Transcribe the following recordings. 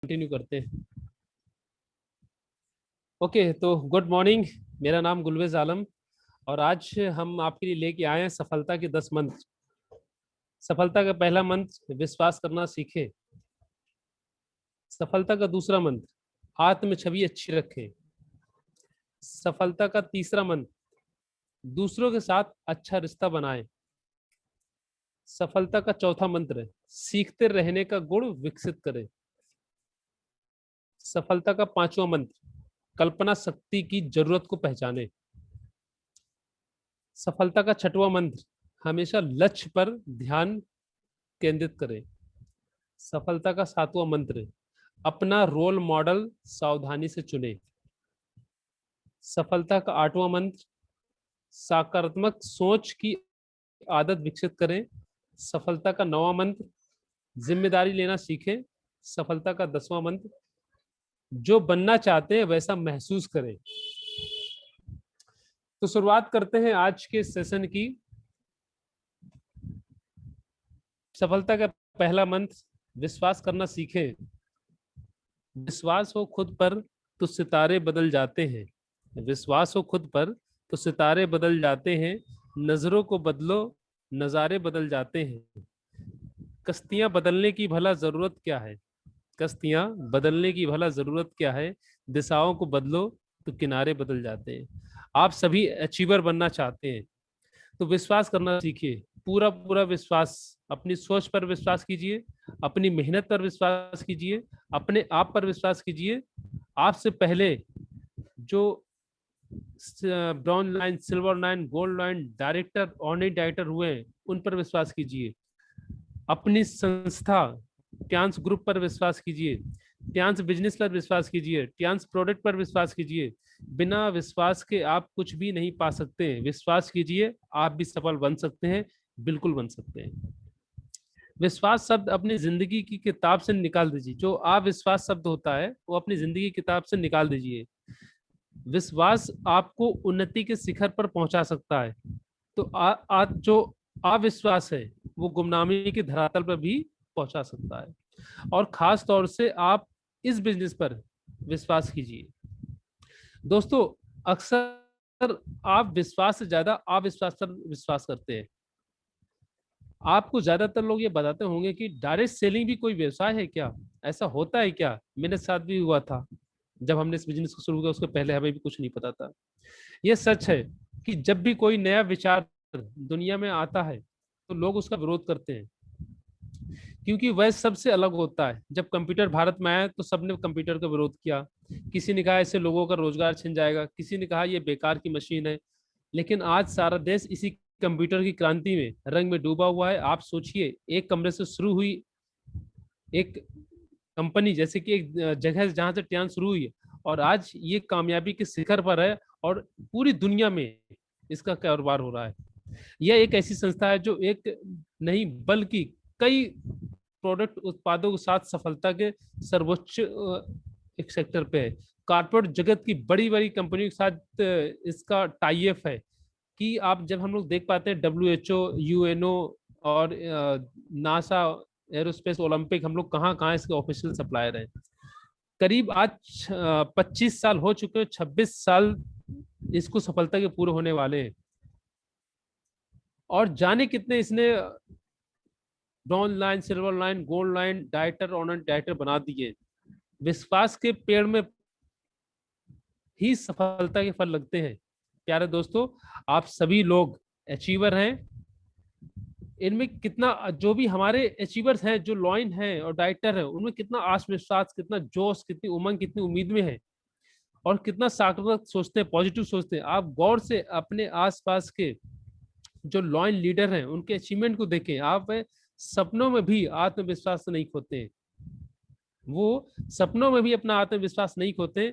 Continue करते हैं। Okay, तो गुड मॉर्निंग। मेरा नाम गुलवेज आलम और आज हम आपके लिए लेके आए हैं सफलता के 10 मंत्र। सफलता का पहला मंत्र विश्वास करना सीखें। सफलता का दूसरा मंत्र आत्म छवि अच्छी रखें। सफलता का तीसरा मंत्र दूसरों के साथ अच्छा रिश्ता बनाएं। सफलता का चौथा मंत्र सीखते रहने का गुण विकसित करें। सफलता का पांचवा मंत्र कल्पना शक्ति की जरूरत को पहचाने। सफलता का छठवां मंत्र हमेशा लक्ष्य पर ध्यान केंद्रित करें। सफलता का सातवां मंत्र अपना रोल मॉडल सावधानी से चुने। सफलता का आठवां मंत्र सकारात्मक सोच की आदत विकसित करें। सफलता का नौवां मंत्र जिम्मेदारी लेना सीखें। सफलता का 10वां मंत्र जो बनना चाहते हैं वैसा महसूस करें। तो शुरुआत करते हैं आज के सेशन की। सफलता का पहला मंत्र विश्वास करना सीखें। विश्वास हो खुद पर तो सितारे बदल जाते हैं। विश्वास हो खुद पर तो सितारे बदल जाते हैं। नजरों को बदलो नजारे बदल जाते हैं। कश्तियां बदलने की भला जरूरत क्या है। कश्तियां बदलने की भला जरूरत क्या है। दिशाओं को बदलो तो किनारे बदल जाते हैं। आप सभी अचीवर बनना चाहते हैं तो विश्वास करना सीखिए। पूरा पूरा विश्वास, अपनी सोच पर विश्वास कीजिए, अपनी मेहनत पर विश्वास कीजिए, अपने आप पर विश्वास कीजिए। आपसे पहले जो bronze line, silver line, gold line director, online director हुए हैं उन पर विश्वास कीजिए। अपनी संस्था ट्यांस ग्रुप पर विश्वास कीजिए। ट्यांस बिजनेस पर विश्वास कीजिए। ट्यांस प्रोडक्ट पर विश्वास कीजिए। बिना विश्वास के आप कुछ भी नहीं पा सकते हैं। विश्वास कीजिए, आप भी सफल बन सकते हैं, बिल्कुल बन सकते हैं। विश्वास शब्द अपनी जिंदगी की किताब से निकाल दीजिए। जो अविश्वास शब्द होता है वो अपनी जिंदगी की किताब से निकाल दीजिए। विश्वास आपको उन्नति के शिखर पर पहुंचा सकता है। तो आज जो अविश्वास है वो गुमनामी की धरातल पर भी पहुंचा सकता है। और खास तौर से आप इस बिजनेस पर विश्वास कीजिए। दोस्तों, अक्सर आप विश्वास से ज्यादा अविश्वास पर विश्वास करते हैं। आपको ज्यादातर लोग ये बताते होंगे कि डायरेक्ट सेलिंग भी कोई व्यवसाय है क्या, ऐसा होता है क्या। मेरे साथ भी हुआ था। जब हमने इस बिजनेस को शुरू किया उसके पहले हमें भी कुछ नहीं पता था। यह सच है कि जब भी कोई नया विचार दुनिया में आता है तो लोग उसका विरोध करते हैं, क्योंकि वह सबसे अलग होता है। जब कंप्यूटर भारत में आया तो सबने कंप्यूटर का विरोध किया। किसी ने कहा इससे लोगों का रोजगार छिन जाएगा, किसी ने कहा यह बेकार की मशीन है। लेकिन आज सारा देश इसी कंप्यूटर की क्रांति में रंग में डूबा हुआ है। आप सोचिए, एक कमरे से शुरू हुई एक कंपनी, जैसे कि एक जगह जहां से ट्यान शुरू हुई है और आज ये कामयाबी के शिखर पर है और पूरी दुनिया में इसका कारोबार हो रहा है। यह एक ऐसी संस्था है जो एक नहीं बल्कि कई प्रोडक्ट उत्पादों के साथ सफलता के सर्वोच्च एक सेक्टर पे है। कारपोरेट जगत की बड़ी बड़ी कंपनियों के साथ इसका टाई अप है कि आप जब हम लोग देख पाते हैं WHO, UNO और नासा, एरोस्पेस, ओलंपिक, हम लोग कहाँ कहाँ इसके ऑफिशियल सप्लायर हैं। करीब आज 25 साल हो चुके हैं, 26 साल इसको सफलता के पूरे होने वाले हैं। और जाने कितने इसने bronze line, silver line, gold line director, honour director बना दिए। विश्वास के पेड़ में ही सफलता के फल लगते हैं। प्यारे दोस्तों, आप सभी लोग अचीवर हैं। इनमें कितना, जो भी हमारे अचीवर्स हैं, जो लॉइन हैं और डायरेक्टर हैं, उनमें कितना आत्मविश्वास, कितना जोश, कितनी उमंग, कितनी उम्मीद में है और कितना सकारात्मक सोचते हैं, पॉजिटिव सोचते हैं। आप गौर से अपने आसपास के जो लॉइन लीडर हैं उनके अचीवमेंट को देखें। आप सपनों में भी आत्मविश्वास नहीं खोते हैं। वो सपनों में भी अपना आत्मविश्वास नहीं खोते,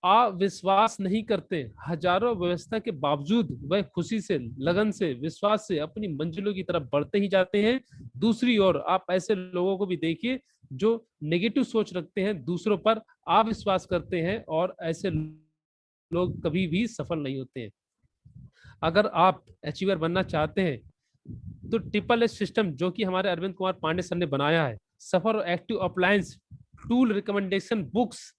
अविश्वास नहीं करते। हजारों व्यवस्था के बावजूद वह खुशी से, लगन से, विश्वास से अपनी मंजिलों की तरफ बढ़ते ही जाते हैं। दूसरी ओर आप ऐसे लोगों को भी देखिए जो नेगेटिव सोच रखते हैं, दूसरों पर अविश्वास करते हैं और ऐसे लोग कभी भी सफल नहीं होते हैं। अगर आप अचीवर बनना चाहते हैं तो ट्रिपल एस सिस्टम जो कि हमारे अरविंद कुमार पांडे सर ने बनाया है, सफर और active appliance tool, recommendation, books,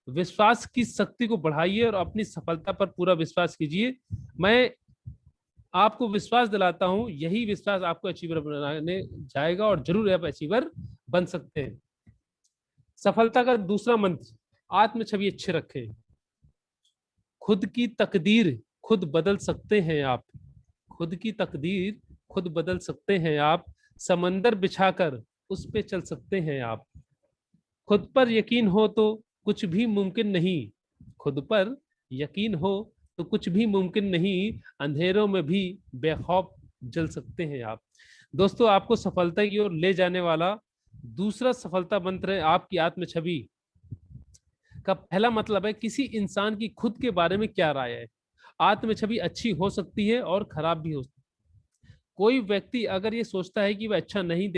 विश्वास की शक्ति को बढ़ाइए और अपनी सफलता पर पूरा विश्वास कीजिए। मैं आपको विश्वास दिलाता हूं, यही विश्वास आपको अचीवर बनाने जाएगा और जरूर आप अचीवर बन सकते हैं। सफलता का दूसरा मंत्र, आत्म छवि अच्छे रखें। खुद की तकदीर खुद बदल सकते हैं आप। खुद की तकदीर खुद बदल सकते हैं आप। समंदर बिछाकर उस पे चल सकते हैं आप। खुद पर यकीन हो तो कुछ भी मुमकिन नहीं। खुद पर यकीन हो तो कुछ भी मुमकिन नहीं। अंधेरों में भी बेखौफ जल सकते हैं आप। दोस्तों, आपको सफलता की ओर ले जाने वाला दूसरा सफलता मंत्र है आपकी आत्म छवि का। पहला मतलब है किसी इंसान की खुद के बारे में क्या राय है। आत्म छवि अच्छी हो सकती है और खराब भी हो सकती है। कोई व्यक्ति अगर ये सोचता है कि वह अच्छा नहीं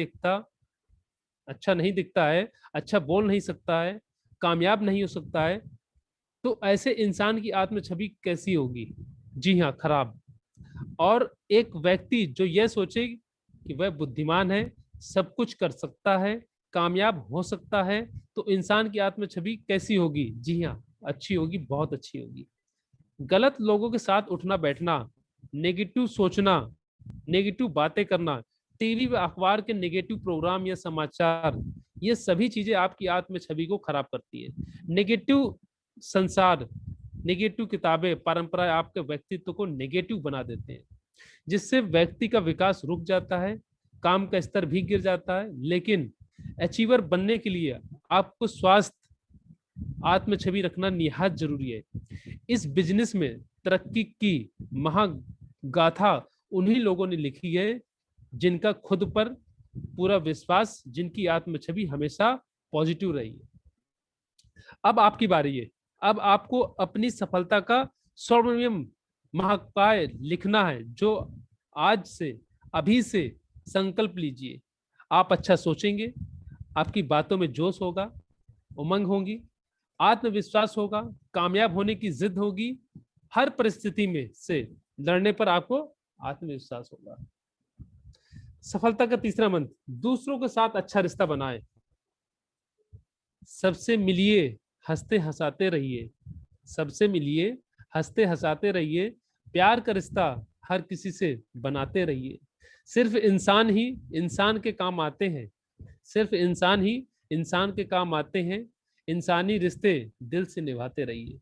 दिखता है, अच्छा बोल नहीं सकता है, कामयाब नहीं हो सकता है, तो ऐसे इंसान की आत्म छवि कैसी होगी? जी हाँ, खराब। और एक व्यक्ति जो यह सोचे कि वह बुद्धिमान है, सब कुछ कर सकता है, कामयाब हो सकता है, तो इंसान की आत्म छवि कैसी होगी? जी हाँ, अच्छी होगी, बहुत अच्छी होगी। गलत लोगों के साथ उठना बैठना, नेगेटिव सोचना, नेगेटिव बातें करना, टीवी व अखबार के नेगेटिव प्रोग्राम या समाचार, ये सभी चीजें आपकी आत्म छवि को खराब करती है। नेगेटिव संसार, नेगेटिव किताबें, परंपराएं आपके व्यक्तित्व को नेगेटिव बना देते हैं, जिससे व्यक्ति का विकास रुक जाता है, काम का स्तर भी गिर जाता है। लेकिन अचीवर बनने के लिए आपको स्वास्थ्य, आत्म छवि रखना निहायत जरूरी है। इस बिजनेस में तरक्की की महागाथा उन्हीं लोगों ने लिखी है जिनका खुद पर पूरा विश्वास, जिनकी आत्म छवि हमेशा पॉजिटिव रही है। अब आपकी बारी है। अब आपको अपनी सफलता का स्वर्णिम महाकाय लिखना है, जो आज से, अभी से संकल्प लीजिए। आप अच्छा सोचेंगे, आपकी बातों में जोश होगा, उमंग होगी, आत्मविश्वास होगा, कामयाब होने की जिद होगी, हर परिस्थिति में से लड़ने पर आपको आत्मविश्वास होगा। सफलता का तीसरा मंत्र, दूसरों के साथ अच्छा रिश्ता बनाएं। सबसे मिलिए, हंसते हंसाते रहिए। सबसे मिलिए, हंसते हंसाते रहिए। प्यार का रिश्ता हर किसी से बनाते रहिए। सिर्फ इंसान ही इंसान के काम आते हैं। सिर्फ इंसान ही इंसान के काम आते हैं। इंसानी रिश्ते दिल से निभाते रहिए।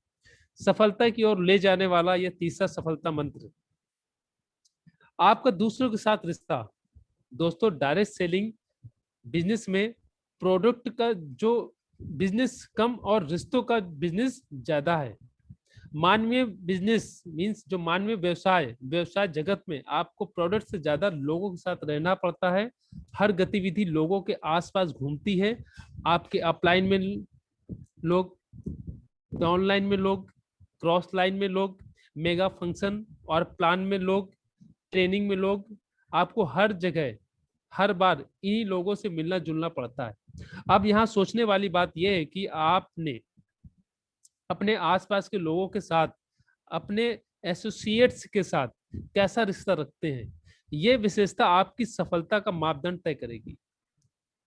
सफलता की ओर ले जाने वाला यह तीसरा सफलता मंत्र, आपका दूसरों के साथ रिश्ता। दोस्तों, डायरेक्ट सेलिंग बिजनेस में प्रोडक्ट का जो बिजनेस कम और रिश्तों का बिजनेस ज्यादा है। मानवीय बिजनेस मींस जो मानवीय व्यवसाय जगत में आपको प्रोडक्ट से ज्यादा लोगों के साथ रहना पड़ता है। हर गतिविधि लोगों के आसपास घूमती है। आपके अपलाइन में लोग, ऑनलाइन में लोग, क्रॉस लाइन में लोग, मेगा फंक्शन और प्लान में लोग, ट्रेनिंग में लोग, आपको हर जगह हर बार इन्हीं लोगों से मिलना जुलना पड़ता है। अब यहाँ सोचने वाली बात यह है कि आपने अपने आसपास के लोगों के साथ, अपने एसोसिएट्स के साथ कैसा रिश्ता रखते हैं। ये विशेषता आपकी सफलता का मापदंड तय करेगी।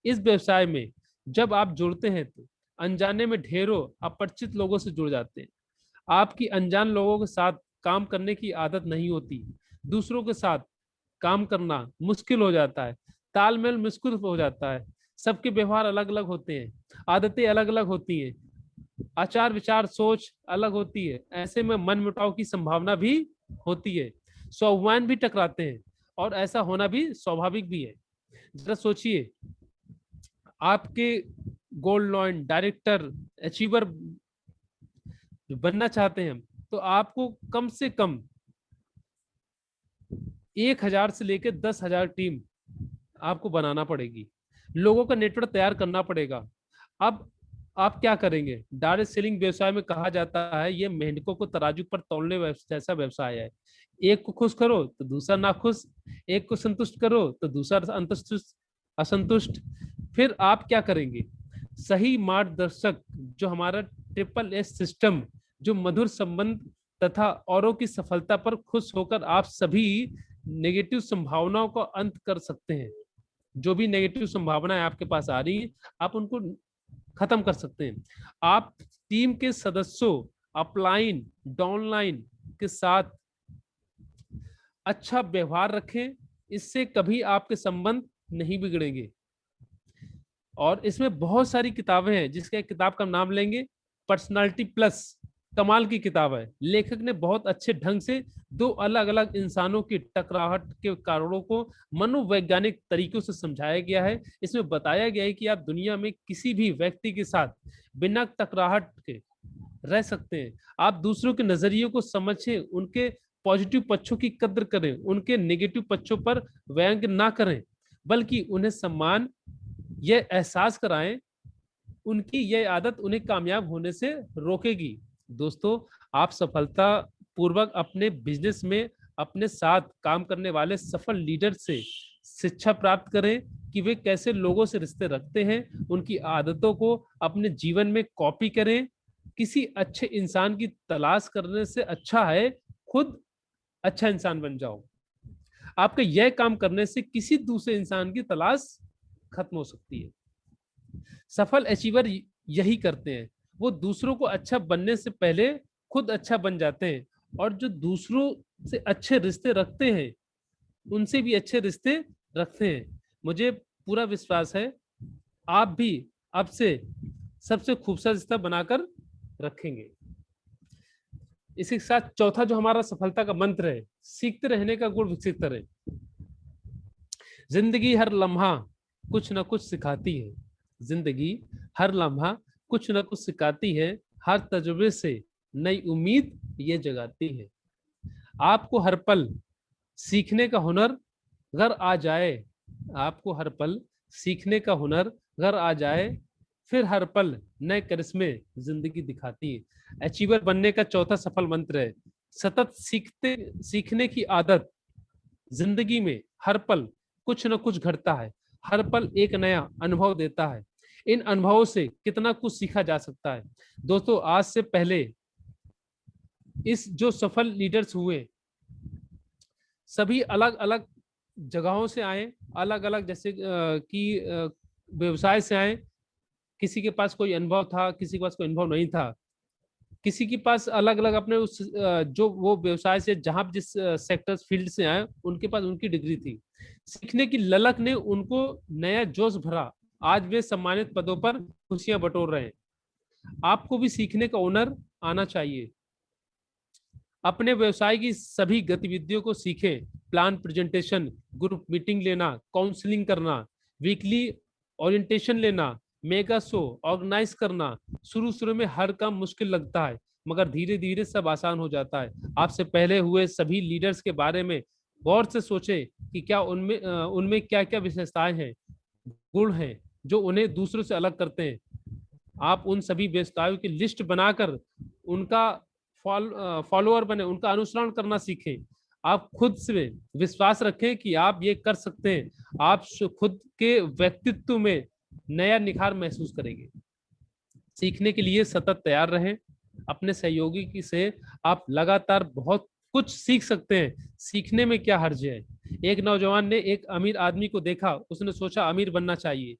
इस व्यवसाय में जब आप जुड़ते हैं तो अनजाने में ढेरों अपरिचित लोगों से जुड़ जाते हैं। आपकी अनजान लोगों के साथ काम करने की आदत नहीं होती। दूसरों के साथ काम करना मुश्किल हो जाता है, तालमेल मुश्किल हो जाता है। सबके व्यवहार अलग अलग होते हैं, आदतें अलग अलग होती हैं, आचार विचार सोच अलग होती है। ऐसे में मन मुटाव की संभावना भी होती है, स्वाभिमान भी टकराते हैं, और ऐसा होना भी स्वाभाविक भी है। जरा सोचिए, आपके गोल्ड लॉयन डायरेक्टर, अचीवर बनना चाहते हैं, तो आपको कम से कम 1000 से लेकर 10,000 टीम आपको बनाना पड़ेगी, लोगों का नेटवर्क तैयार करना पड़ेगा। अब आप क्या करेंगे? डायरेक्ट सेलिंग व्यवसाय में कहा जाता है ये मेंढकों को तराजू पर तौलने जैसा व्यवसाय है। एक को खुश करो तो दूसरा नाखुश, एक को संतुष्ट करो तो दूसरा असंतुष्ट। फिर आप क्या करेंगे? सही मार्गदर्शक, जो हमारा ट्रिपल एस सिस्टम, जो मधुर संबंध तथा औरों की सफलता पर खुश होकर आप सभी नेगेटिव संभावनाओं को अंत कर सकते हैं। जो भी नेगेटिव संभावनाएं आपके पास आ रही हैं, आप उनको खत्म कर सकते हैं। आप टीम के सदस्यों अपलाइन डाउनलाइन के साथ अच्छा व्यवहार रखें, इससे कभी आपके संबंध नहीं बिगड़ेंगे। और इसमें बहुत सारी किताबें हैं, जिसका एक किताब का नाम लेंगे, पर्सनालिटी प्लस। कमाल की किताब है। लेखक ने बहुत अच्छे ढंग से दो अलग अलग इंसानों की टकराहट के कारणों को मनोवैज्ञानिक तरीकों से समझाया गया है। इसमें बताया गया है कि आप दुनिया में किसी भी व्यक्ति के साथ बिना टकराहट के रह सकते हैं। आप दूसरों के नजरियों को समझें, उनके पॉजिटिव पक्षों की कद्र करें, उनके नेगेटिव पक्षों पर व्यंग ना करें, बल्कि उन्हें सम्मान, यह एहसास कराएं। उनकी यह आदत उन्हें कामयाब होने से रोकेगी। दोस्तों, आप सफलता पूर्वक अपने बिजनेस में अपने साथ काम करने वाले सफल लीडर से शिक्षा प्राप्त करें कि वे कैसे लोगों से रिश्ते रखते हैं। उनकी आदतों को अपने जीवन में कॉपी करें। किसी अच्छे इंसान की तलाश करने से अच्छा है खुद अच्छा इंसान बन जाओ। आपके यह काम करने से किसी दूसरे इंसान की तलाश खत्म हो सकती है। सफल अचीवर यही करते हैं, वो दूसरों को अच्छा बनने से पहले खुद अच्छा बन जाते हैं, और जो दूसरों से अच्छे रिश्ते रखते हैं उनसे भी अच्छे रिश्ते रखते हैं। मुझे पूरा विश्वास है आप भी अब से सबसे खूबसूरत रिश्ता बनाकर रखेंगे। इसी के साथ चौथा जो हमारा सफलता का मंत्र है, सीखते रहने का गुण विकसित करें। जिंदगी हर लम्हा कुछ ना कुछ सिखाती है। जिंदगी हर लम्हा कुछ ना कुछ सिखाती है। हर तजुर्बे से नई उम्मीद ये जगाती है। आपको हर पल सीखने का हुनर अगर आ जाए, आपको हर पल सीखने का हुनर अगर आ जाए, फिर हर पल नए करिश्मे जिंदगी दिखाती है। अचीवर बनने का चौथा सफल मंत्र है, सतत सीखने की आदत। जिंदगी में हर पल कुछ न कुछ घटता है, हर पल एक नया अनुभव देता है। इन अनुभवों से कितना कुछ सीखा जा सकता है। दोस्तों, आज से पहले इस जो सफल लीडर्स हुए सभी अलग अलग जगहों से आए, अलग अलग जैसे कि व्यवसाय से आए। किसी के पास कोई अनुभव था, किसी के पास कोई अनुभव नहीं था, किसी के पास अलग अलग अपने उस जो वो व्यवसाय से जहां जिस सेक्टर फील्ड से आए उनके पास उनकी डिग्री थी। सीखने की ललक ने उनको नया जोश भरा। आज वे सम्मानित पदों पर खुशियां बटोर रहे हैं। आपको भी सीखने का हुनर आना चाहिए। अपने व्यवसाय की सभी गतिविधियों को सीखें। प्लान प्रेजेंटेशन, ग्रुप मीटिंग लेना, काउंसलिंग करना, वीकली ओरिएंटेशन लेना, मेगा शो ऑर्गेनाइज करना। शुरू शुरू में हर काम मुश्किल लगता है, मगर धीरे धीरे सब आसान हो जाता है। आपसे पहले हुए सभी लीडर्स के बारे में गौर से सोचें कि क्या उनमें क्या क्या विशेषताएं हैं, गुण हैं जो उन्हें दूसरों से अलग करते हैं। आप उन सभी विशेषताओं की लिस्ट बनाकर उनका फॉलोअर बने, उनका अनुसरण करना सीखें। आप खुद से विश्वास रखें कि आप ये कर सकते हैं। आप खुद के व्यक्तित्व में नया निखार महसूस करेंगे। सीखने के लिए सतत तैयार रहें। अपने सहयोगी की से आप लगातार बहुत कुछ सीख सकते हैं। सीखने में क्या हर्ज है। एक नौजवान ने एक अमीर आदमी को देखा, उसने सोचा अमीर बनना चाहिए।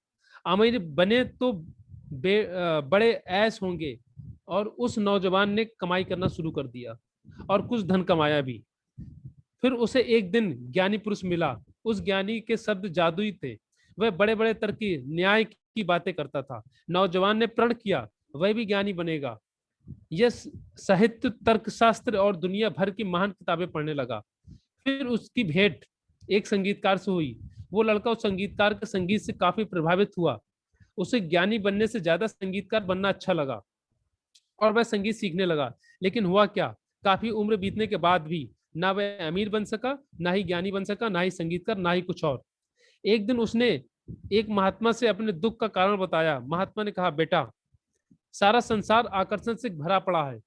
अमीर बने तो बड़े ऐश होंगे, और उस नौजवान ने कमाई करना शुरू कर दिया और कुछ धन कमाया भी। फिर उसे एक दिन ज्ञानी पुरुष मिला। उस ज्ञानी के शब्द जादुई थे। वह बड़े बड़े तरक्की न्याय की बातें करता था। नौजवान ने प्रण किया वह भी ज्ञानी बनेगा। यह साहित्य, तर्कशास्त्र और दुनिया भर की महान किताबें पढ़ने लगा। फिर उसकी भेंट एक संगीतकार से हुई। वो लड़का उस संगीतकार के संगीत से काफी प्रभावित हुआ। उसे ज्ञानी बनने से ज्यादा संगीतकार बनना अच्छा लगा और वह संगीत सीखने लगा। लेकिन हुआ क्या, काफी उम्र बीतने के बाद भी ना वह अमीर बन सका, ना ही ज्ञानी बन सका, ना ही संगीतकार, ना ही कुछ और। एक दिन उसने एक महात्मा से अपने दुख का कारण बताया। महात्मा ने कहा, बेटा, सारा संसार आकर्षण से भरा पड़ा है।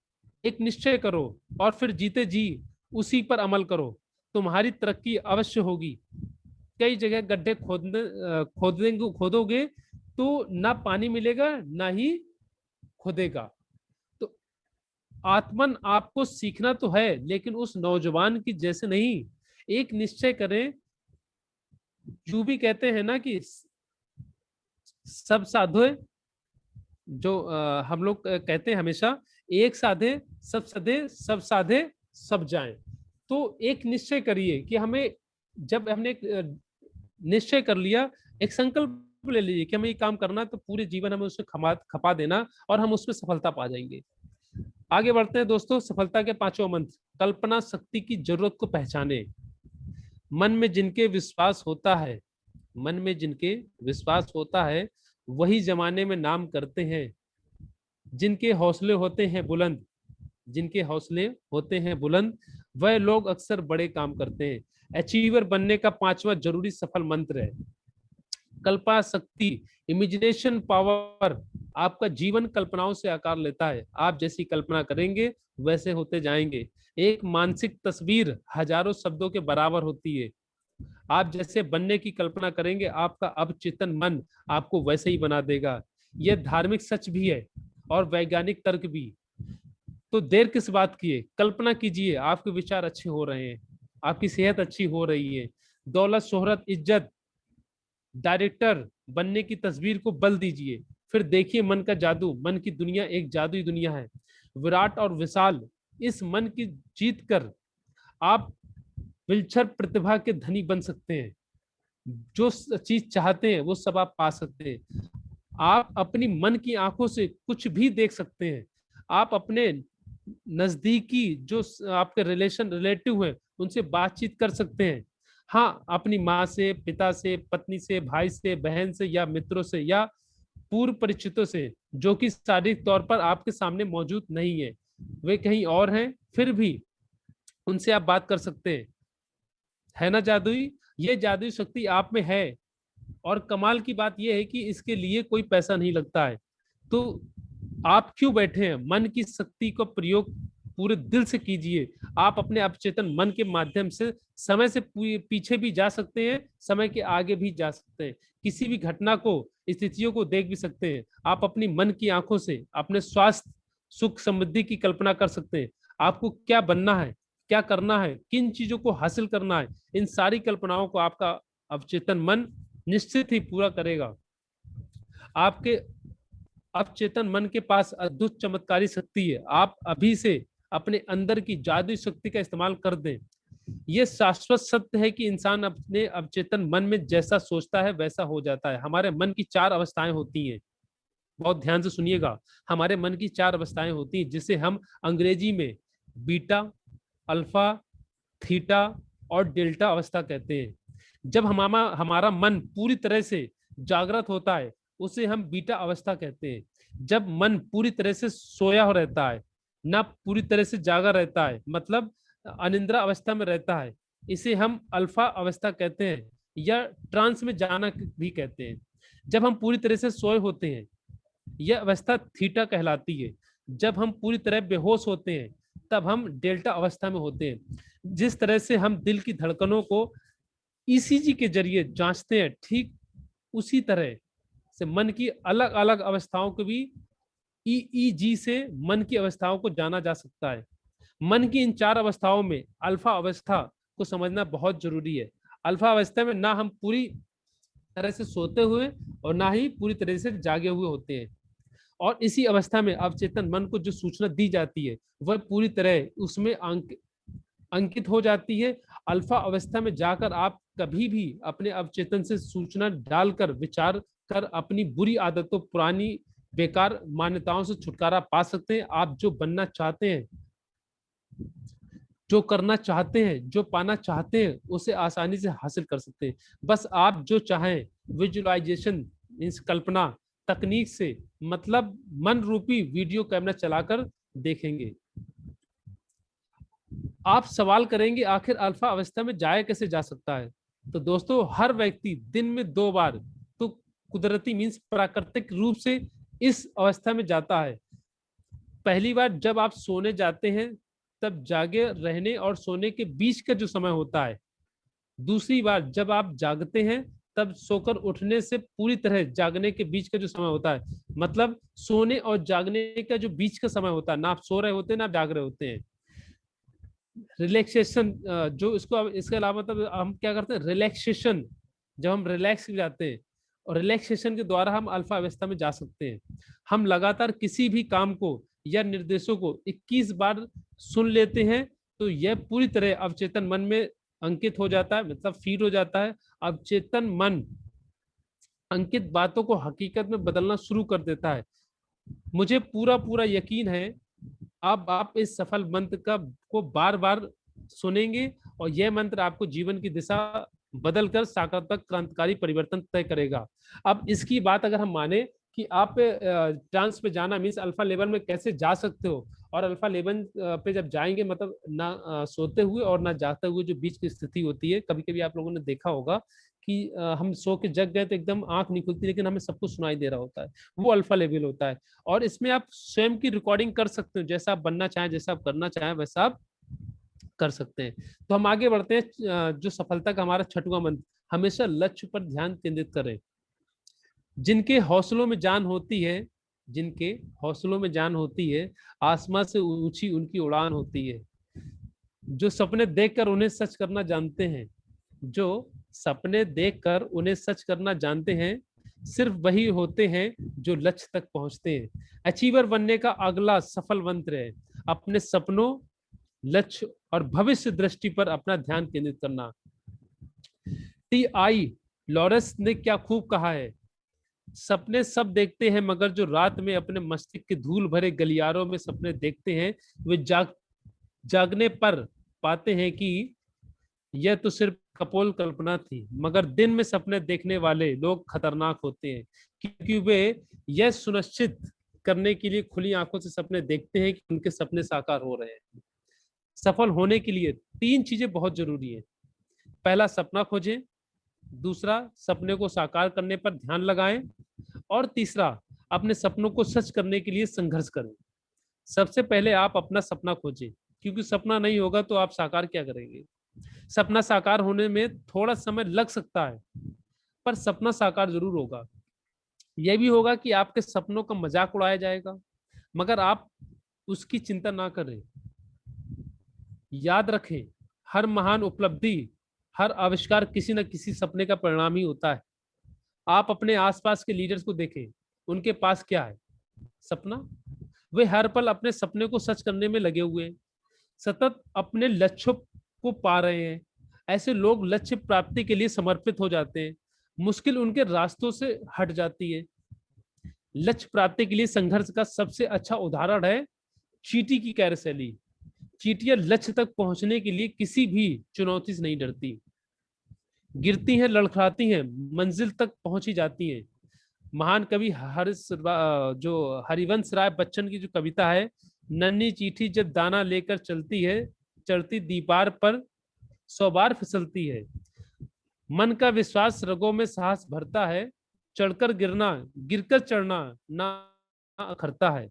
एक निश्चय करो और फिर जीते जी उसी पर अमल करो। तुम्हारी तरक्की अवश्य होगी। कई जगह गड्ढे खोदोगे तो ना पानी मिलेगा ना ही खुदेगा। तो आत्मन आपको सीखना तो है, लेकिन उस नौजवान की जैसे नहीं। एक निश्चय करें। जो भी कहते हैं ना कि सब साधु जो हम लोग कहते हैं हमेशा, एक साधे सब सधे, सब साधे सब जाएं। तो एक निश्चय करिए कि हमें, जब हमने एक निश्चय कर लिया, एक संकल्प ले लीजिए कि हमें ये काम करना है, तो पूरे जीवन हमें उसमें खपा देना और हम उसमें सफलता पा जाएंगे। आगे बढ़ते हैं दोस्तों, सफलता के पांचवा मंत्र, कल्पना शक्ति की जरूरत को पहचाने। मन में जिनके विश्वास होता है, मन में जिनके विश्वास होता है, वही जमाने में नाम करते हैं। जिनके हौसले होते हैं बुलंद, जिनके हौसले होते हैं बुलंद, वह लोग अक्सर बड़े काम करते हैं। अचीवर बनने का पांचवा जरूरी सफल मंत्र है कल्पना शक्ति, इमेजिनेशन पावर। आपका जीवन कल्पनाओं से आकार लेता है। आप जैसी कल्पना करेंगे वैसे होते जाएंगे। एक मानसिक तस्वीर हजारों शब्दों के बराबर होती है। आप जैसे बनने की कल्पना करेंगे, आपका अवचेतन मन आपको वैसे ही बना देगा। यह धार्मिक सच भी है और वैज्ञानिक तर्क भी। तो देर किस बात की है, कल्पना कीजिए, आपके विचार अच्छे हो रहे हैं, आपकी सेहत अच्छी हो रही है। दौलत, शोहरत, इज्जत, डायरेक्टर बनने की तस्वीर को बल दीजिए। फिर देखिए मन का जादू, मन की दुनिया एक जादुई दुनिया है, विराट और विशाल। इस मन की जीत कर आप विलक्षण प्रतिभा के धनी बन सकते हैं। जो चीज चाहते हैं वो सब आप पा सकते हैं। आप अपनी मन की आंखों से कुछ भी देख सकते हैं। आप अपने नजदीकी जो आपके रिलेटिव हैं उनसे बातचीत कर सकते हैं। हाँ, अपनी माँ से, पिता से, पत्नी से, भाई से, बहन से, या मित्रों से, या पूर्व परिचितों से, जो कि शारीरिक तौर पर आपके सामने मौजूद नहीं है, वे कहीं और हैं, फिर भी उनसे आप बात कर सकते हैं। है ना जादुई, ये जादुई शक्ति आप में है। और कमाल की बात यह है कि इसके लिए कोई पैसा नहीं लगता है। तो आप क्यों बैठे हैं, मन की शक्ति का प्रयोग पूरे दिल से कीजिए। आप अपने अवचेतन मन के माध्यम से समय से पीछे भी जा सकते हैं, समय के आगे भी जा सकते हैं। किसी भी घटना को, स्थितियों को देख भी सकते हैं। आप अपनी मन की आंखों से अपने स्वास्थ्य, सुख, समृद्धि की कल्पना कर सकते हैं। आपको क्या बनना है, क्या करना है, किन चीजों को हासिल करना है, इन सारी कल्पनाओं को आपका अवचेतन मन निश्चित ही पूरा करेगा। आपके अवचेतन मन के पास अद्भुत चमत्कारी शक्ति है। आप अभी से अपने अंदर की जादुई शक्ति का इस्तेमाल कर दें। यह शाश्वत सत्य है कि इंसान अपने अवचेतन मन में जैसा सोचता है वैसा हो जाता है। हमारे मन की चार अवस्थाएं होती हैं, बहुत ध्यान से सुनिएगा। हमारे मन की चार अवस्थाएं होती हैं, जिसे हम अंग्रेजी में बीटा, अल्फा, थीटा और डेल्टा अवस्था कहते हैं। जब हमारा मन पूरी तरह से जागृत होता है उसे हम बीटा अवस्था कहते हैं। जब मन पूरी तरह से सोया रहता है, ना पूरी तरह से जागा रहता है, मतलब अनिद्रा अवस्था में रहता है, इसे हम अल्फा अवस्था कहते हैं, या ट्रांस में जाना भी कहते हैं। जब हम पूरी तरह से सोए होते हैं, यह अवस्था थीटा कहलाती है। जब हम पूरी तरह बेहोश होते हैं तब हम डेल्टा अवस्था में होते हैं। जिस तरह से हम दिल की धड़कनों को ईसीजी के जरिए जांचते हैं, ठीक उसी तरह से मन की अलग अलग अवस्थाओं को भी ईईजी से मन की अवस्थाओं को जाना जा सकता है। मन की इन चार अवस्थाओं में अल्फा अवस्था को समझना बहुत जरूरी है। अल्फा अवस्था में ना हम पूरी तरह से सोते हुए और ना ही पूरी तरह से जागे हुए होते हैं। और इसी अवस्था में अवचेतन मन को जो सूचना दी जाती है वह पूरी तरह उसमें अंकित हो जाती है। अल्फा अवस्था में जाकर आप कभी भी अपने अवचेतन से सूचना डालकर विचार कर अपनी बुरी आदतों, पुरानी बेकार मान्यताओं से छुटकारा पा सकते हैं। आप जो बनना चाहते हैं, जो करना चाहते हैं, जो पाना चाहते हैं, उसे आसानी से हासिल कर सकते हैं। बस आप जो चाहें, विजुअलाइजेशन, इस कल्पना तकनीक से, मतलब मन रूपी वीडियो कैमरा चलाकर देखेंगे। आप सवाल करेंगे आखिर अल्फा अवस्था में जाया कैसे जा सकता है। तो दोस्तों, हर व्यक्ति दिन में 2 बार तो कुदरती मीन्स प्राकृतिक रूप से इस अवस्था में जाता है। पहली बार जब आप सोने जाते हैं तब जागे रहने और सोने के बीच का जो समय होता है। दूसरी बार जब आप जागते हैं तब सोकर उठने से पूरी तरह जागने के बीच का जो समय होता है, मतलब सोने और जागने का जो बीच का समय होता है, ना आप सो रहे होते हैं ना आप जाग रहे होते हैं। रिलैक्सेशन, जो इसको इसके अलावा मतलब हम क्या करते हैं, रिलैक्सेशन, जब हम रिलैक्स हो जाते हैं और रिलैक्सेशन के द्वारा हम अल्फा अवस्था में जा सकते हैं। हम लगातार किसी भी काम को या निर्देशों को 21 बार सुन लेते हैं तो यह पूरी तरह अवचेतन मन में अंकित हो जाता है, मतलब फीड हो जाता है। अवचेतन मन अंकित बातों को हकीकत में बदलना शुरू कर देता है। मुझे पूरा पूरा यकीन है अब आप इस सफल मंत्र को बार बार सुनेंगे और यह मंत्र आपको जीवन की दिशा बदलकर सकारात्मक क्रांतिकारी परिवर्तन तय करेगा। अब इसकी बात अगर हम माने कि आप ट्रांस पे जाना मीन्स अल्फा लेवल में कैसे जा सकते हो, और अल्फा लेवल पे जब जाएंगे मतलब ना सोते हुए और ना जाते हुए जो बीच की स्थिति होती है, कभी कभी आप लोगों ने देखा होगा कि हम सो के जग गए तो एकदम आंख नहीं खुलती लेकिन हमें सब कुछ सुनाई दे रहा होता है, वो अल्फा लेवल होता है। और इसमें आप स्वयं की रिकॉर्डिंग कर सकते हो, जैसा आप बनना चाहें, जैसा आप करना चाहें वैसा आप कर सकते हैं। तो हम आगे बढ़ते हैं। जो सफलता का हमारा छठवां मंत्र, हमेशा लक्ष्य पर ध्यान केंद्रित करें। जिनके हौसलों में जान होती है, जिनके हौसलों में जान होती है, आसमां से ऊंची उनकी उड़ान होती है। जो सपने देखकर उन्हें सच करना जानते हैं, जो सपने देखकर उन्हें सच करना जानते हैं, सिर्फ वही होते हैं जो लक्ष्य तक पहुंचते हैं। अचीवर बनने का अगला सफल मंत्र है अपने सपनों, लक्ष्य और भविष्य दृष्टि पर अपना ध्यान केंद्रित करना। टी.आई. लॉरेंस ने क्या खूब कहा है, सपने सब देखते हैं मगर जो रात में अपने मस्तिष्क के धूल भरे गलियारों में सपने देखते हैं वे जागने पर पाते हैं कि यह तो सिर्फ कपोल कल्पना थी। मगर दिन में सपने देखने वाले लोग खतरनाक होते हैं क्योंकि वे यह सुनिश्चित करने के लिए खुली आंखों से सपने देखते हैं कि उनके सपने साकार हो रहे हैं। सफल होने के लिए 3 चीजें बहुत जरूरी है। पहला, सपना खोजें। दूसरा, सपने को साकार करने पर ध्यान लगाएं। और तीसरा, अपने सपनों को सच करने के लिए संघर्ष करें। सबसे पहले आप अपना सपना खोजें, क्योंकि सपना नहीं होगा तो आप साकार क्या करेंगे। सपना साकार होने में थोड़ा समय लग सकता है, पर सपना साकार जरूर होगा। यह भी होगा कि आपके सपनों का मजाक उड़ाया जाएगा, मगर आप उसकी चिंता ना करें। याद रखें, हर महान उपलब्धि, हर आविष्कार किसी न किसी सपने का परिणाम ही होता है। आप अपने आसपास के लीडर्स को देखें, उनके पास क्या है, सपना। वे हर पल अपने सपने को सच करने में लगे हुए हैं, सतत अपने लक्ष्यों को पा रहे हैं। ऐसे लोग लक्ष्य प्राप्ति के लिए समर्पित हो जाते हैं, मुश्किल उनके रास्तों से हट जाती है। लक्ष्य प्राप्ति के लिए संघर्ष का सबसे अच्छा उदाहरण है चींटी की कार्यशैली। चींटियां लक्ष्य तक पहुंचने के लिए किसी भी चुनौती से नहीं डरती, गिरती हैं, लड़खड़ाती हैं, मंजिल तक पहुंची जाती हैं। महान कवि हरिवंश राय बच्चन की जो कविता है, नन्ही चींटी जब दाना लेकर चलती है, चढ़ती दीवार पर 100 बार फिसलती है। मन का विश्वास रगों में साहस भरता है, चढ़कर गिरना, गिरकर चढ़ना ना अखरता है।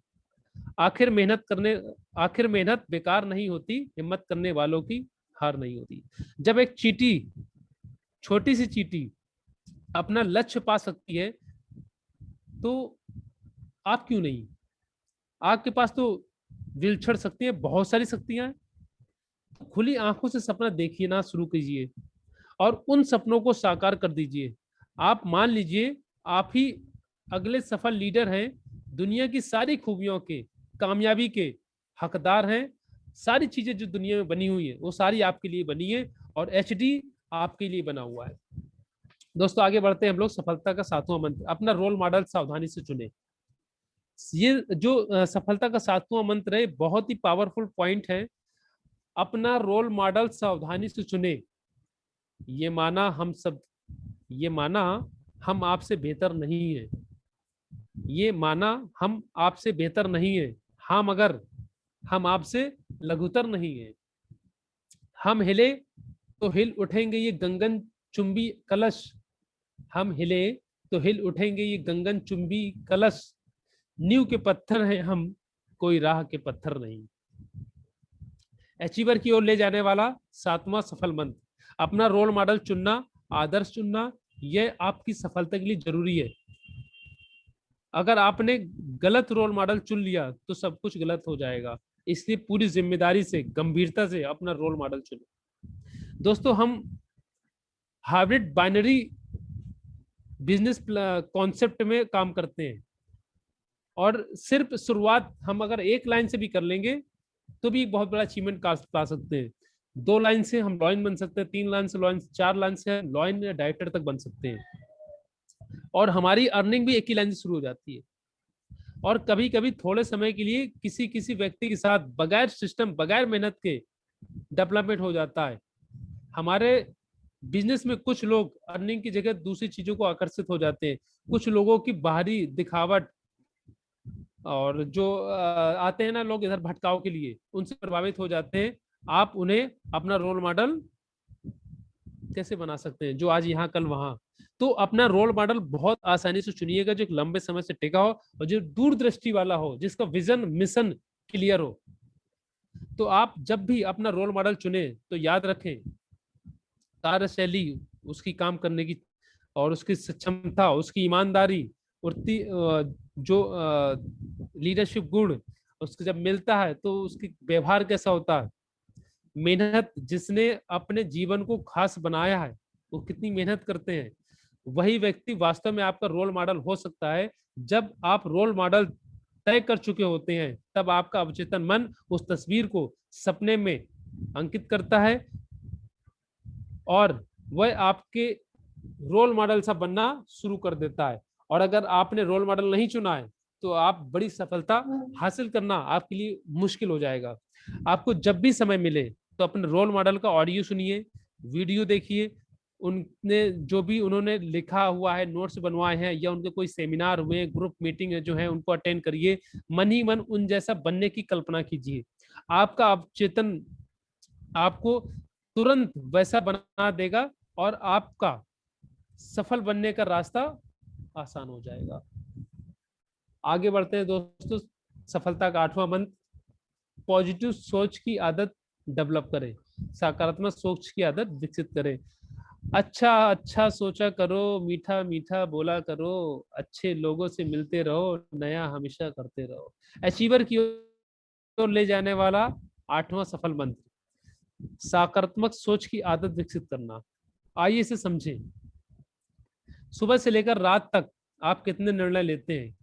आखिर मेहनत बेकार नहीं होती, हिम्मत करने वालों की हार नहीं होती। जब एक चींटी, छोटी सी चींटी अपना लक्ष्य पा सकती है तो आप क्यों नहीं। आपके पास तो विलक्षण शक्ति है, बहुत सारी शक्तियां हैं। खुली आंखों से सपना देखिए ना शुरू कीजिए और उन सपनों को साकार कर दीजिए। आप मान लीजिए आप ही अगले सफल लीडर हैं, दुनिया की सारी खूबियों के, कामयाबी के हकदार हैं। सारी चीजें जो दुनिया में बनी हुई है वो सारी आपके लिए बनी है और एचडी आपके लिए बना हुआ है। दोस्तों आगे बढ़ते हैं हम लोग। सफलता का 7वां मंत्र, अपना रोल मॉडल सावधानी से चुने। ये जो सफलता का 7वां मंत्र है, बहुत ही पावरफुल पॉइंट है। अपना रोल मॉडल सावधानी से चुने। ये माना हम आपसे बेहतर नहीं है, ये माना हम आपसे बेहतर नहीं है, हाँ मगर हम आपसे लघुतर नहीं है। हम हिले तो हिल उठेंगे ये गगन चुंबी कलश, हम हिले तो हिल उठेंगे ये गगन चुंबी कलश। नींव के पत्थर हैं हम, कोई राह के पत्थर नहीं। अचीवर की ओर ले जाने वाला 7वां सफल मंत्र, अपना रोल मॉडल चुनना, आदर्श चुनना, यह आपकी सफलता के लिए जरूरी है। अगर आपने गलत रोल मॉडल चुन लिया तो सब कुछ गलत हो जाएगा। इसलिए पूरी जिम्मेदारी से, गंभीरता से अपना रोल मॉडल चुने। दोस्तों हम हाइब्रिड बाइनरी बिजनेस कॉन्सेप्ट में काम करते हैं। और सिर्फ शुरुआत हम अगर एक लाइन से भी कर लेंगे तो भी बहुत बड़ा अचीवमेंट पा सकते हैं। 2 लाइन से हम लॉइन बन सकते हैं, 3 लाइन से लॉइन, 4 लाइन से लॉइन या डायरेक्टर तक बन सकते हैं। और हमारी अर्निंग भी एक ही लाइन से शुरू हो जाती है। और कभी कभी थोड़े समय के लिए किसी किसी व्यक्ति के साथ बगैर सिस्टम, बगैर मेहनत के डेवलपमेंट हो जाता है। हमारे बिजनेस में कुछ लोग अर्निंग की जगह दूसरी चीजों को आकर्षित हो जाते हैं। कुछ लोगों की बाहरी दिखावट और जो आते हैं ना लोग इधर भटकाव के लिए, उनसे प्रभावित हो जाते हैं। आप उन्हें अपना रोल मॉडल कैसे बना सकते हैं, जो आज यहाँ कल वहां। तो अपना रोल मॉडल बहुत आसानी से चुनिएगा, जो एक लंबे समय से टिका हो और जो दूरदृष्टि वाला हो, जिसका विजन मिशन क्लियर हो। तो आप जब भी अपना रोल मॉडल चुने तो याद रखें, कार्यशैली, उसकी काम करने की और उसकी क्षमता, उसकी ईमानदारी, उड़ती जो लीडरशिप गुण उसको जब मिलता है तो उसकी व्यवहार कैसा होता है, मेहनत, जिसने अपने जीवन को खास बनाया है वो कितनी मेहनत करते हैं, वही व्यक्ति वास्तव में आपका रोल मॉडल हो सकता है। जब आप रोल मॉडल तय कर चुके होते हैं तब आपका अवचेतन मन उस तस्वीर को सपने में अंकित करता है और वह आपके रोल मॉडल सा बनना शुरू कर देता है। और अगर आपने रोल मॉडल नहीं चुना है तो आप बड़ी सफलता हासिल करना आपके लिए मुश्किल हो जाएगा। आपको जब भी समय मिले तो अपने रोल मॉडल का ऑडियो सुनिए, वीडियो देखिए, उनने जो भी उन्होंने लिखा हुआ है, नोट्स बनवाए हैं या उनके कोई सेमिनार हुए, ग्रुप मीटिंग जो है उनको अटेंड करिए। मन ही मन उन जैसा बनने की कल्पना कीजिए। आपका अवचेतन आपको तुरंत वैसा बना देगा और आपका सफल बनने का रास्ता आसान हो जाएगा। आगे बढ़ते हैं दोस्तों। सफलता का 8वां मंत्र, पॉजिटिव सोच की आदत डेवलप करें, सकारात्मक सोच की आदत विकसित करें। अच्छा अच्छा सोचा करो, मीठा मीठा बोला करो, अच्छे लोगों से मिलते रहो, नया हमेशा करते रहो। अचीवर की ओर ले जाने वाला 8वां सफल मंत्र, सकारात्मक सोच की आदत विकसित करना। आइए इसे समझें। सुबह से लेकर रात तक आप कितने निर्णय लेते हैं,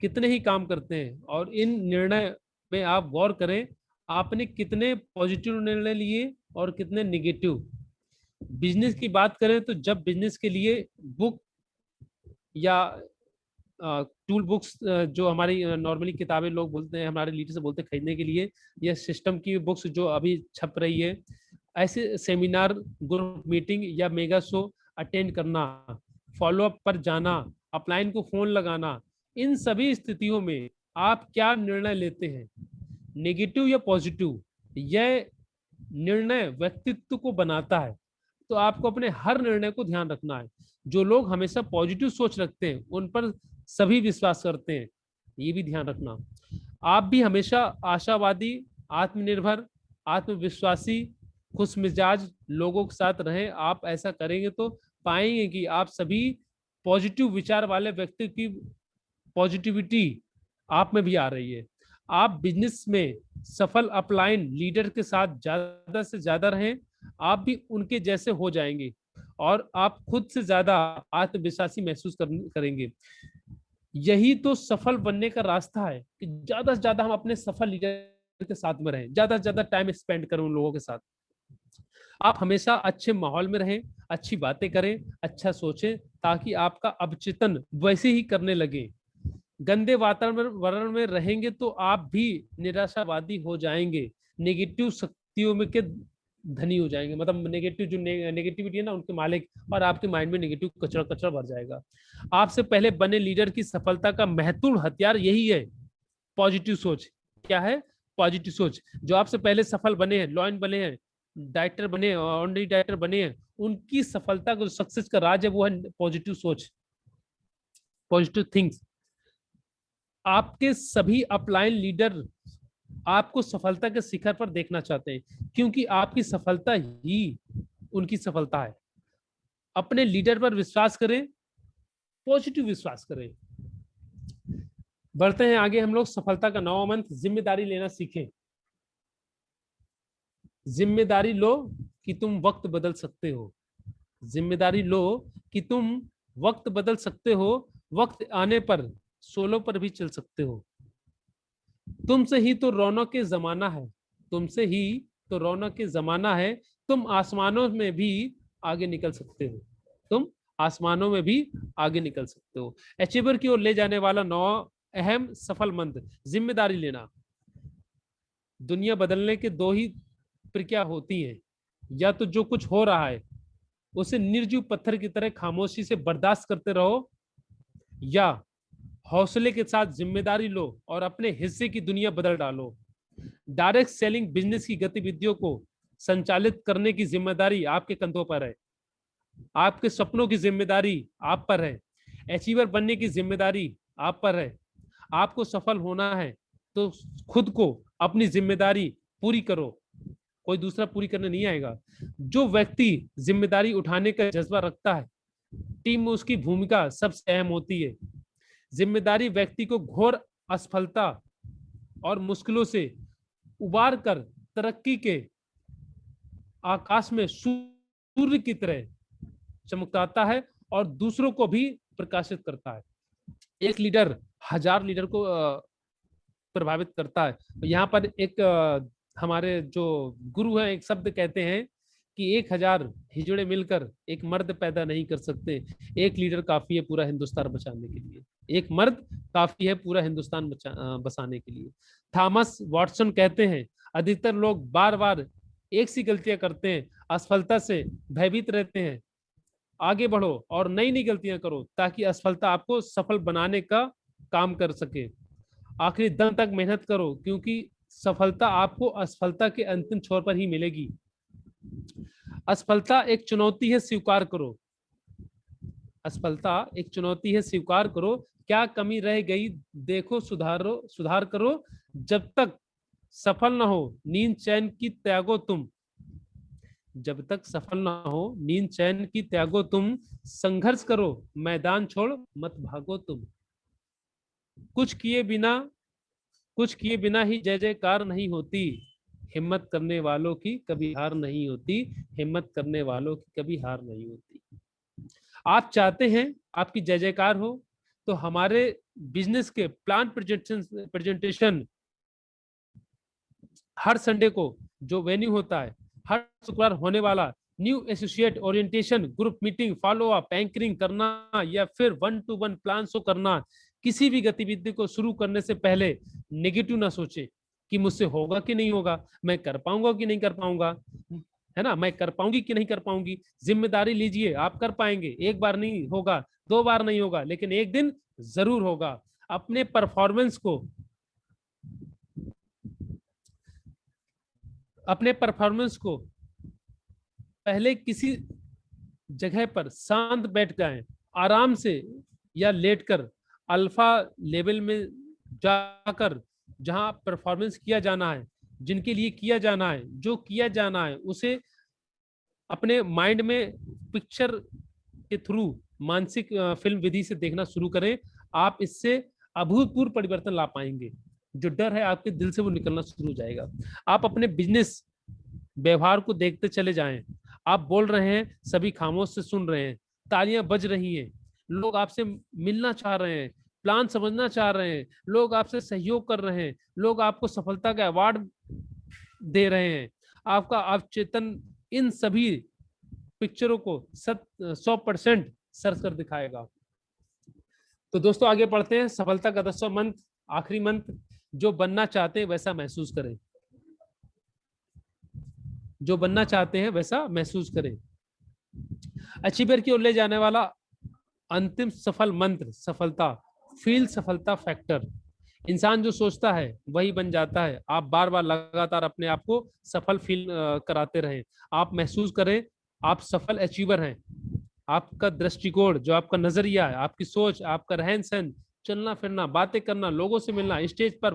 कितने ही काम करते हैं, और इन निर्णय में आप गौर करें, आपने कितने पॉजिटिव निर्णय लिए और कितने नेगेटिव। बिजनेस की बात करें तो जब बिजनेस के लिए बुक या टूल बुक्स, जो हमारी नॉर्मली किताबें लोग बोलते हैं, हमारे लीडर से बोलते हैं खरीदने के लिए, या सिस्टम की बुक्स जो अभी छप रही है, ऐसे सेमिनार, ग्रुप मीटिंग या मेगा शो अटेंड करना, फॉलोअप पर जाना, अपलाइन को फोन लगाना, इन सभी स्थितियों में आप क्या निर्णय लेते हैं, नेगेटिव या पॉजिटिव, यह निर्णय व्यक्तित्व को बनाता है। तो आपको अपने हर निर्णय को ध्यान रखना है। जो लोग हमेशा पॉजिटिव सोच रखते हैं उन पर सभी विश्वास करते हैं, ये भी ध्यान रखना। आप भी हमेशा आशावादी, आत्मनिर्भर, आत्मविश्वासी, खुश मिजाज लोगों के साथ रहें। आप ऐसा करेंगे तो पाएंगे कि आप सभी पॉजिटिव विचार वाले व्यक्ति की पॉजिटिविटी आप में भी आ रही है। आप बिजनेस में सफल अपलाइन लीडर के साथ ज्यादा से ज्यादा रहें, आप भी उनके जैसे हो जाएंगे और आप खुद से ज्यादा आत्मविश्वासी महसूस करेंगे। यही तो सफल बनने का रास्ता है कि ज्यादा से ज्यादा हम अपने सफल लीडर के साथ में रहें, ज्यादा से ज्यादा टाइम स्पेंड करें उन लोगों के साथ। आप हमेशा अच्छे माहौल में रहें, अच्छी बातें करें, अच्छा सोचें, ताकि आपका अवचेतन वैसे ही करने लगे। गंदे वातावरण में रहेंगे तो आप भी निराशावादी हो जाएंगे, नेगेटिव शक्तियों में के धनी हो जाएंगे, मतलब नेगेटिव जो नेगेटिविटी है ना उनके मालिक, और आपके माइंड में नेगेटिव कचरा कचरा भर जाएगा। आपसे पहले बने लीडर की सफलता का महत्वपूर्ण हथियार यही है, पॉजिटिव सोच। क्या है? पॉजिटिव सोच। जो आपसे पहले सफल बने हैं, लॉयन बने हैं, डायरेक्टर बने हैं, ऑनरी डायरेक्टर बने हैं, उनकी सफलता को, सक्सेस का राज है वो है पॉजिटिव सोच, पॉजिटिव थिंग्स। आपके सभी अपलाइन लीडर आपको सफलता के शिखर पर देखना चाहते हैं, क्योंकि आपकी सफलता ही उनकी सफलता है। अपने लीडर पर विश्वास करें, पॉजिटिव विश्वास करें। बढ़ते हैं आगे हम लोग। सफलता का 9वां मंत्र, जिम्मेदारी लेना सीखें। जिम्मेदारी लो कि तुम वक्त बदल सकते हो। जिम्मेदारी लो कि तुम वक्त बदल सकते हो, वक्त आने पर सोलो पर भी चल सकते हो। तुमसे ही तो रौनक के जमाना है, तुमसे ही तो रौनक के जमाना है, तुम आसमानों में भी आगे निकल सकते हो, तुम आसमानों में भी आगे निकल सकते हो। अचीवर की ओर ले जाने वाला 9 अहम सफल मंत्र। जिम्मेदारी लेना। दुनिया बदलने के दो ही प्रक्रिया होती हैं, या तो जो कुछ हो रहा है उसे निर्जीव पत्थर की तरह खामोशी से बर्दाश्त करते रहो, या हौसले के साथ जिम्मेदारी लो और अपने हिस्से की दुनिया बदल डालो। डायरेक्ट सेलिंग बिजनेस की गतिविधियों को संचालित करने की जिम्मेदारी आपके कंधों पर है। आपके सपनों की जिम्मेदारी आप पर है। अचीवर बनने की जिम्मेदारी आप पर है। आपको सफल होना है तो खुद को अपनी जिम्मेदारी पूरी करो, कोई दूसरा पूरी करने नहीं आएगा। जो व्यक्ति जिम्मेदारी उठाने का जज्बा रखता है, टीम में उसकी भूमिका सबसे अहम होती है। जिम्मेदारी व्यक्ति को घोर असफलता और मुश्किलों से उबार कर तरक्की के आकाश में सूर्य की तरह चमकता है और दूसरों को भी प्रकाशित करता है। एक लीडर 1000 लीडर को प्रभावित करता है। यहाँ पर एक हमारे जो गुरु हैं एक शब्द कहते हैं कि 1000 हिजड़े मिलकर एक मर्द पैदा नहीं कर सकते, एक लीडर काफी है पूरा हिंदुस्तान बचाने के लिए, एक मर्द काफी है पूरा हिंदुस्तान बसाने के लिए। थॉमस वॉटसन कहते हैं अधिकतर लोग बार बार एक सी गलतियां करते हैं, असफलता से भयभीत रहते हैं। आगे बढ़ो और नई नई गलतियां करो ताकि असफलता आपको सफल बनाने का काम कर सके। आखिरी दम तक मेहनत करो क्योंकि सफलता आपको असफलता के अंतिम छोर पर ही मिलेगी। असफलता एक चुनौती है, स्वीकार करो। असफलता एक चुनौती है, स्वीकार करो। क्या कमी रह गई देखो, सुधार करो। जब तक सफल ना हो नींद चैन की त्यागो तुम, जब तक सफल ना हो नींद चैन की त्यागो तुम। संघर्ष करो मैदान छोड़ मत भागो तुम। कुछ किए बिना ही जय जयकार नहीं होती, हिम्मत करने वालों की कभी हार नहीं होती, हिम्मत करने वालों की कभी हार नहीं होती। आप चाहते हैं आपकी जय जयकार हो तो हमारे बिजनेस के प्लान प्रेजेंटेशन हर संडे को जो वेन्यू होता है, हर शुक्रवार होने वाला new associate orientation group meeting, follow up, anchoring करना या फिर 1-to-1 प्लान शो करना। किसी भी गतिविधि को शुरू करने से पहले नेगेटिव ना सोचे कि मुझसे होगा कि नहीं होगा, मैं कर पाऊंगा कि नहीं कर पाऊंगा, है ना, मैं कर पाऊंगी कि नहीं कर पाऊंगी। जिम्मेदारी लीजिए, आप कर पाएंगे। एक बार नहीं होगा, 2 बार नहीं होगा, लेकिन एक दिन जरूर होगा। अपने परफॉर्मेंस को पहले किसी जगह पर शांत बैठ जाएं, आराम से या लेटकर, अल्फा लेवल में जाकर, जहां परफॉर्मेंस किया जाना है, जिनके लिए किया जाना है, जो किया जाना है, उसे अपने माइंड में पिक्चर के थ्रू मानसिक फिल्म विधि से देखना शुरू करें। आप इससे अभूतपूर्व परिवर्तन ला पाएंगे। जो डर है आपके दिल से वो निकलना शुरू हो जाएगा। आप अपने बिजनेस व्यवहार को देखते चले जाएं। आप बोल रहे हैं, सभी खामोश से सुन रहे हैं, तालियां बज रही हैं, लोग आपसे मिलना चाह रहे हैं, प्लान समझना चाह रहे हैं, लोग आपसे सहयोग कर रहे हैं, लोग आपको सफलता का अवार्ड दे रहे हैं। आपका अवचेतन इन सभी पिक्चरों को 100% सर्च कर दिखाएगा। तो दोस्तों आगे बढ़ते हैं। सफलता का 10वां मंत्र, आखिरी मंत्र, जो बनना चाहते हैं वैसा महसूस करें। जो बनना चाहते हैं वैसा महसूस करें। अचीवर की ओर ले जाने वाला अंतिम सफल मंत्र, सफलता, फील सफलता फैक्टर। इंसान जो सोचता है वही बन जाता है। आप बार बार लगातार अपने आप को सफल फील कराते रहें। आप महसूस करें आप सफल अचीवर हैं। आपका दृष्टिकोण, जो आपका नजरिया है, आपकी सोच, आपका रहन सहन, चलना फिरना, बातें करना, लोगों से मिलना, स्टेज पर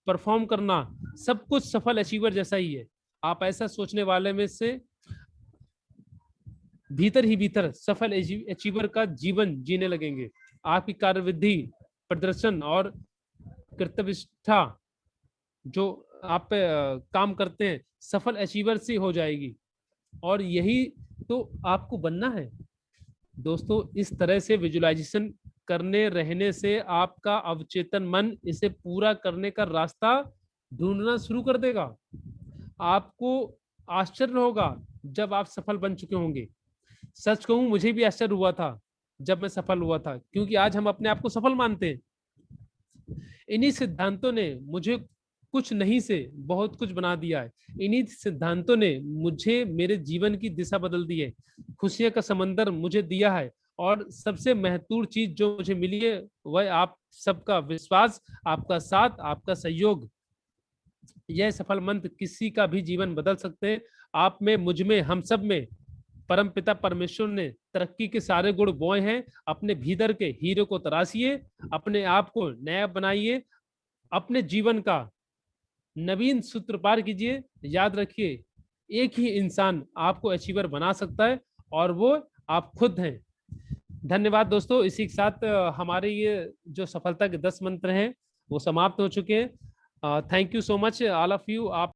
परफॉर्म करना, सब कुछ सफल अचीवर जैसा ही है। आप ऐसा सोचने वाले में से भीतर ही भीतर सफल अचीवर का जीवन जीने लगेंगे। आपकी कार्यविधि, प्रदर्शन और कर्तव्यनिष्ठा जो आप पे काम करते हैं सफल अचीवर से हो जाएगी। और यही तो आपको बनना है। दोस्तों इस तरह से विजुअलाइजेशन करने रहने से आपका अवचेतन मन इसे पूरा करने का रास्ता ढूंढना शुरू कर देगा। आपको आश्चर्य होगा जब आप सफल बन चुके होंगे। सच कहूं, मुझे भी आश्चर्य हुआ था जब मैं सफल हुआ था, क्योंकि आज हम अपने आप को सफल मानते हैं। इन्हीं सिद्धांतों ने मुझे कुछ नहीं से बहुत कुछ बना दिया है। इन्हीं सिद्धांतों ने मुझे मेरे जीवन की दिशा बदल दी है, खुशियों का समंदर मुझे दिया है। और सबसे महत्वपूर्ण चीज जो मुझे मिली है वह आप सबका विश्वास, आपका साथ, आपका सहयोग। यह सफल मंत्र किसी का भी जीवन बदल सकते हैं। आप में, मुझ में, हम सब में परम पिता परमेश्वर ने तरक्की के सारे गुण बोए हैं। अपने भीतर के हीरे को तराशिए, अपने आप को नया बनाइए, अपने जीवन का नवीन सूत्र पार कीजिए। याद रखिए, एक ही इंसान आपको अचीवर बना सकता है और वो आप खुद हैं। धन्यवाद दोस्तों। इसी के साथ हमारे ये जो सफलता के 10 मंत्र हैं वो समाप्त हो चुके हैं। Thank you so much all of you. आप